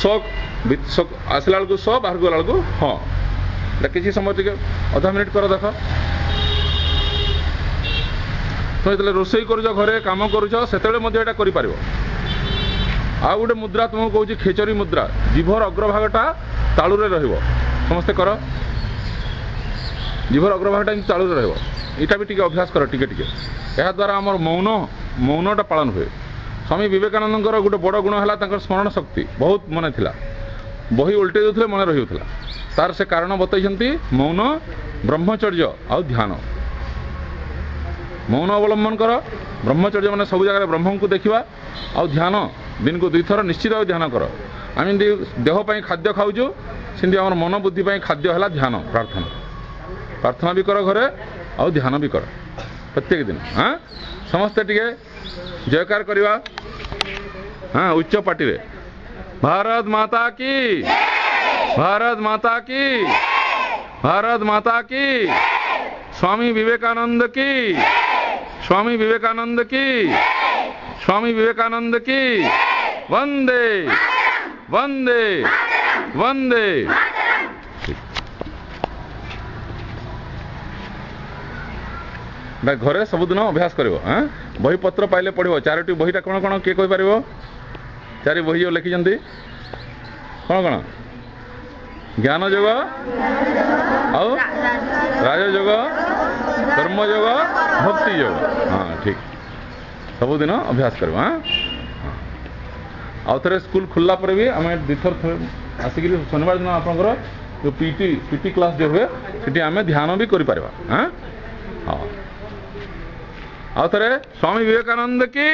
स आसला बेलू स बाहर गला बेलू हाँ किसी समय टे अधा मिनिट कर देख तुम जो रोषे कर घरे कम कर आ गोटे मुद्रा तुमको कौच खेचरी मुद्रा जीभर अग्रभागटा तालुरे समस्ते कर जीभर अग्रभागटा तालुरे रहा भी टी अभ्यास कर टिके यह द्वारा आम मौनटा पालन हुए। स्वामी विवेकानंद गोटे बड़ गुण है स्मरण शक्ति बहुत मन था बही उल्टे देते मन रही तार से कारण बतई मौन ब्रह्मचर्य आउ ध्यान मौन अवलंबन कर ब्रह्मचर्य मैंने सब जगह ब्रह्म को देखा आउ ध्यान दिन को 2 थर निश्चित भाव ध्यान कर आम देहपाई खाद्य खाऊँ सेमती आम मन बुद्धि खाद्य है ध्यान प्रार्थना प्रार्थना भी कर घरे आउ ध्यान भी कर प्रत्येक दिन हाँ समस्ते टिके जयकार करवा हाँ उच्च पार्टी रे भारत माता की भारत माता की भारत माता की स्वामी विवेकानंद की स्वामी विवेकानंद की स्वामी विवेकानंद की वंदे वंदे वंदे। घरे सबुदिन अभ्यास कर बही पत्र पाइले पढ़ो 4टी बहीटा कौन कौन किए कहीपर 4 बही जो लिखिं कौन कौन ज्ञान योग आउ राजयोग कर्मयोग भक्ति योग हाँ ठीक सबुदिन अभ्यास कर आउ थे स्कूल खुलला पर भी आम 2 थर आसिक शनिवार दिन आपंकर जो पीटी क्लास जो हुए सीटी आम ध्यान भी कर हाँ आउ थे स्वामी विवेकानंद की